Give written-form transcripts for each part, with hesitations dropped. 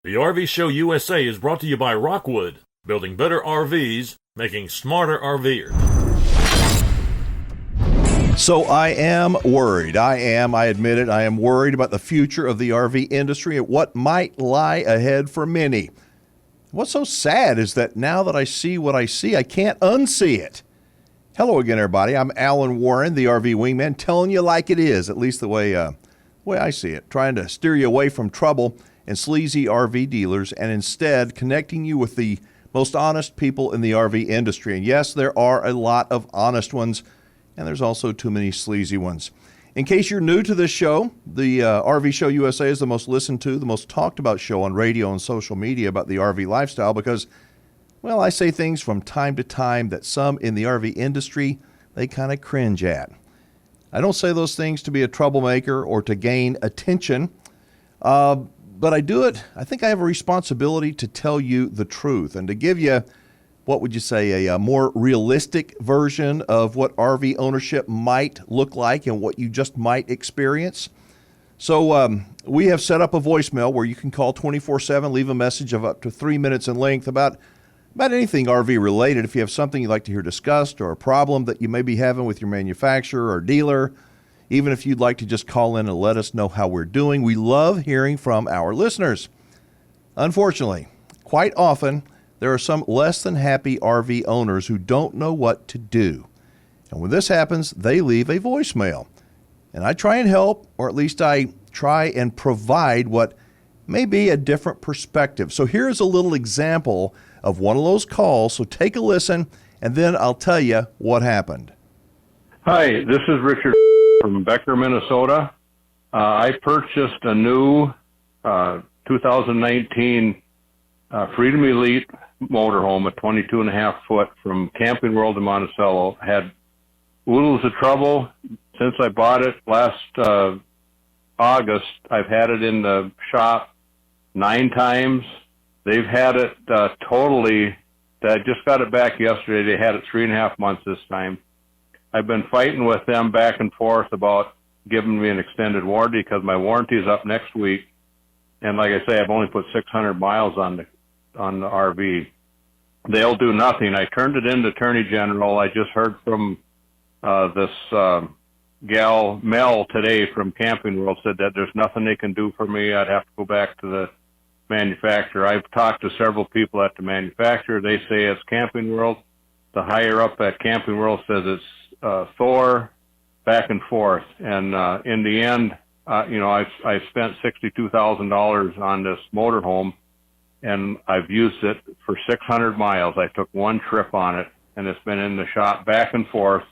The RV Show USA is brought to you by Rockwood, building better RVs, making smarter RVers. So I am worried. I admit it, I am worried about the future of the RV industry and what might lie ahead for many. What's so sad is that now that I see what I see, I can't unsee it. Hello again, everybody. I'm Alan Warren, the RV Wingman, telling you like it is, at least the way I see it, trying to steer you away from trouble and sleazy RV dealers and instead connecting you with the most honest people in the RV industry. And yes, there are a lot of honest ones, and there's also too many sleazy ones. In case you're new to this show, the RV Show USA is the most listened to, the most talked about show on radio and social media about the RV lifestyle because, well, I say things from time to time that some in the RV industry, they kind of cringe at. I don't say those things to be a troublemaker or to gain attention, but I do it. I think I have a responsibility to tell you the truth and to give you, what would you say, a more realistic version of what RV ownership might look like and what you just might experience. So we have set up a voicemail where you can call 24/7, leave a message of up to 3 minutes in length about anything RV related. If you have something you'd like to hear discussed or a problem that you may be having with your manufacturer or dealer, even if you'd like to just call in and let us know how we're doing, we love hearing from our listeners. Unfortunately, quite often, there are some less than happy RV owners who don't know what to do. And when this happens, they leave a voicemail. And I try and help, or at least I try and provide what may be a different perspective. So here's a little example of one of those calls. So take a listen, and then I'll tell you what happened. Hi, this is Richard from Becker, Minnesota. I purchased a new 2019 Freedom Elite motorhome, a 22.5 foot from Camping World in Monticello. Had oodles of trouble since I bought it last August. I've had it in the shop 9 times. They've had it totally. I just got it back yesterday. They had it 3.5 months this time. I've been fighting with them back and forth about giving me an extended warranty because my warranty is up next week. And like I say, I've only put 600 miles on the RV. They'll do nothing. I turned it into Attorney General. I just heard from this gal, Mel, today from Camping World, said that there's nothing they can do for me. I'd have to go back to the manufacturer. I've talked to several people at the manufacturer. They say it's Camping World. The higher up at Camping World says it's Thor, back and forth. And in the end, I spent $62,000 on this motorhome, and I've used it for 600 miles. I took one trip on it, and it's been in the shop back and forth.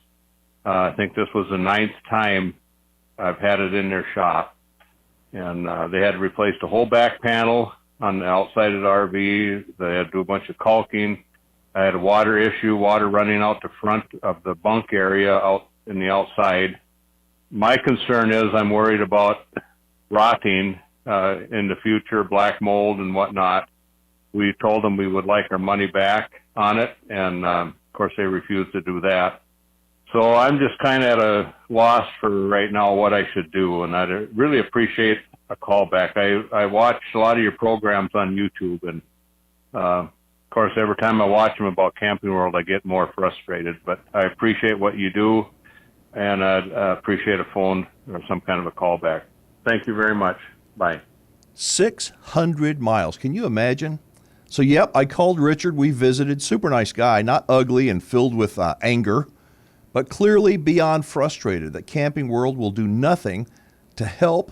I think this was the 9th time I've had it in their shop. And they had to replace the whole back panel on the outside of the RV. They had to do a bunch of caulking. I had a water issue, water running out the front of the bunk area out in the outside. My concern is I'm worried about rotting in the future, black mold and whatnot. We told them we would like our money back on it, and of course they refused to do that. So I'm just kind of at a loss for right now what I should do, and I'd really appreciate a call back. I watch a lot of your programs on YouTube, and of course every time I watch them about Camping World, I get more frustrated. But I appreciate what you do, and I'd appreciate a phone or some kind of a call back. Thank you very much. Bye. 600 miles. Can you imagine? So, yep, I called Richard. We visited. Super nice guy, not ugly and filled with anger, but clearly beyond frustrated that Camping World will do nothing to help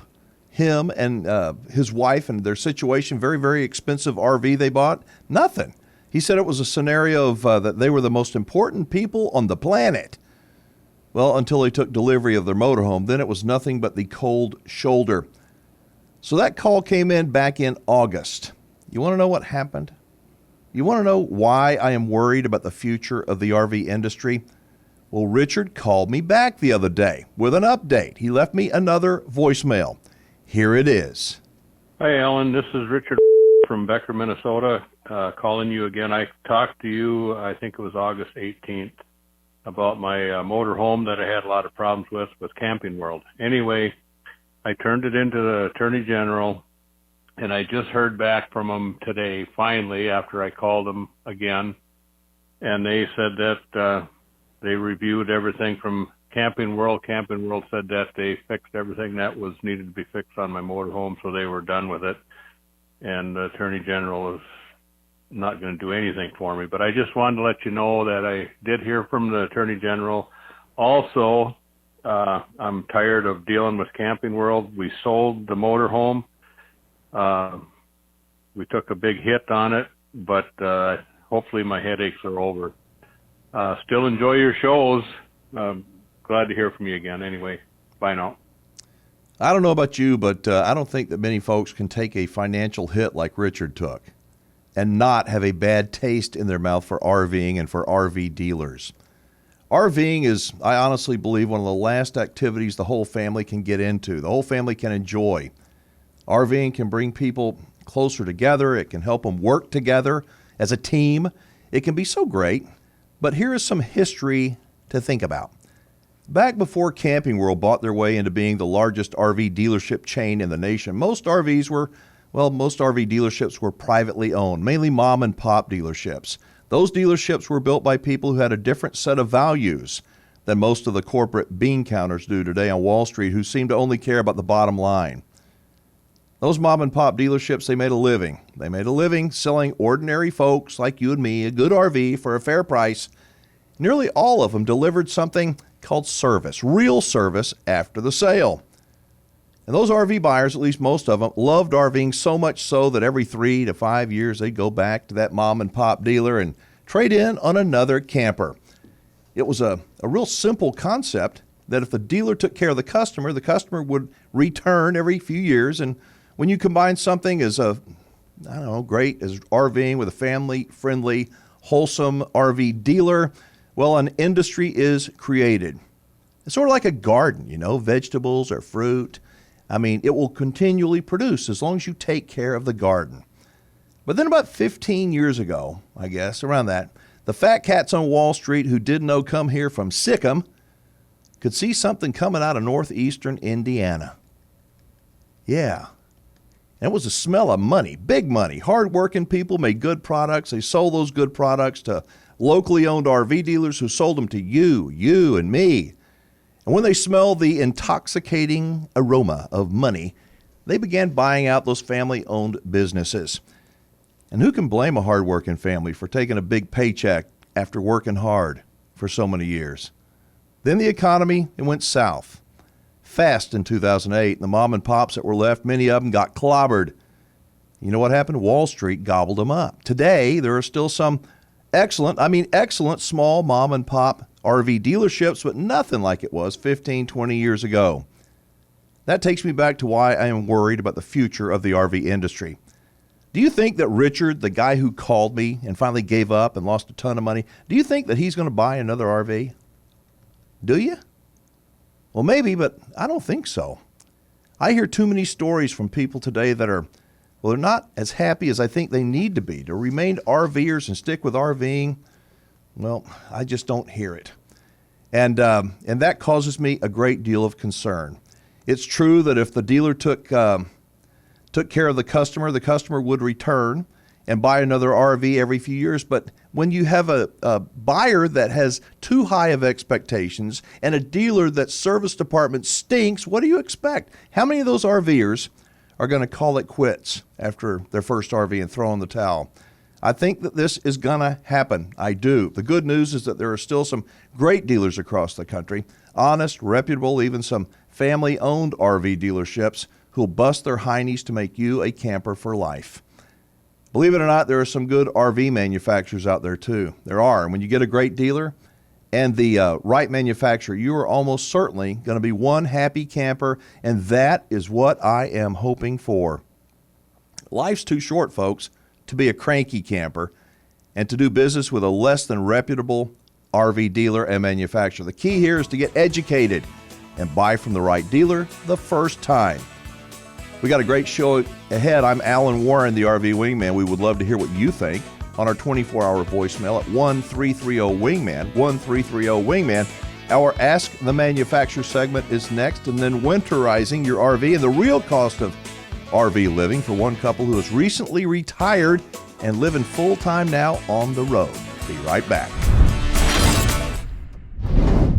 him and his wife and their situation. Very, very expensive RV they bought. Nothing. He said it was a scenario of that they were the most important people on the planet. Well, until they took delivery of their motorhome, then it was nothing but the cold shoulder. So that call came in back in August. You want to know what happened? You want to know why I am worried about the future of the RV industry? Well, Richard called me back the other day with an update. He left me another voicemail. Here it is. Hi, Alan. This is Richard from Becker, Minnesota, calling you again. I talked to you, I think it was August 18th, about my motorhome that I had a lot of problems with Camping World. Anyway, I turned it into the Attorney General. And I just heard back from them today, finally, after I called them again. And they said that they reviewed everything from Camping World. Camping World said that they fixed everything that was needed to be fixed on my motorhome, so they were done with it. And the Attorney General is not going to do anything for me. But I just wanted to let you know that I did hear from the Attorney General. Also, I'm tired of dealing with Camping World. We sold the motorhome. We took a big hit on it, but hopefully my headaches are over. Still enjoy your shows. Glad to hear from you again. Anyway, bye now. I don't know about you, but I don't think that many folks can take a financial hit like Richard took and not have a bad taste in their mouth for RVing and for RV dealers. RVing is, I honestly believe, one of the last activities the whole family can get into, the whole family can enjoy. RVing can bring people closer together. It can help them work together as a team. It can be so great. But here is some history to think about. Back before Camping World bought their way into being the largest RV dealership chain in the nation, most RV dealerships were privately owned, mainly mom and pop dealerships. Those dealerships were built by people who had a different set of values than most of the corporate bean counters do today on Wall Street, who seem to only care about the bottom line. Those mom and pop dealerships, they made a living. They made a living selling ordinary folks like you and me a good RV for a fair price. Nearly all of them delivered something called service, real service after the sale. And those RV buyers, at least most of them, loved RVing so much so that every 3 to 5 years they'd go back to that mom and pop dealer and trade in on another camper. It was a real simple concept that if the dealer took care of the customer would return every few years. And when you combine something as great as RVing with a family-friendly, wholesome RV dealer, well, an industry is created. It's sort of like a garden, vegetables or fruit. It will continually produce as long as you take care of the garden. But then about 15 years ago, I guess, around that, the fat cats on Wall Street who didn't know come here from Sikkim could see something coming out of northeastern Indiana. Yeah. And it was the smell of money, big money. Hard-working people made good products. They sold those good products to locally owned RV dealers who sold them to you and me. And when they smelled the intoxicating aroma of money, they began buying out those family-owned businesses. And who can blame a hard-working family for taking a big paycheck after working hard for so many years? Then the economy, it went south fast in 2008, and the mom and pops that were left, many of them got clobbered. You know what happened? Wall Street gobbled them up. Today, there are still some excellent small mom and pop RV dealerships, but nothing like it was 15, 20 years ago. That takes me back to why I am worried about the future of the RV industry. Do you think that Richard, the guy who called me and finally gave up and lost a ton of money, do you think that he's going to buy another RV? Do you? Well, maybe, but I don't think so. I hear too many stories from people today that are, they're not as happy as I think they need to be. To remain RVers and stick with RVing, well, I just don't hear it. And that causes me a great deal of concern. It's true that if the dealer took care of the customer would return and buy another RV every few years. But when you have a buyer that has too high of expectations and a dealer that service department stinks, what do you expect? How many of those RVers are going to call it quits after their first RV and throw in the towel? I think that this is going to happen. I do. The good news is that there are still some great dealers across the country, honest, reputable, even some family-owned RV dealerships who'll bust their heinies to make you a camper for life. Believe it or not, there are some good RV manufacturers out there too. There are. And when you get a great dealer and the right manufacturer, you are almost certainly going to be one happy camper, and that is what I am hoping for. Life's too short, folks, to be a cranky camper and to do business with a less than reputable RV dealer and manufacturer. The key here is to get educated and buy from the right dealer the first time. We got a great show ahead. I'm Alan Warren, the RV Wingman. We would love to hear what you think on our 24-hour voicemail at 1-330-WINGMAN, 1-330-WINGMAN. Our Ask the Manufacturer segment is next, and then winterizing your RV and the real cost of RV living for one couple who has recently retired and living full-time now on the road. Be right back.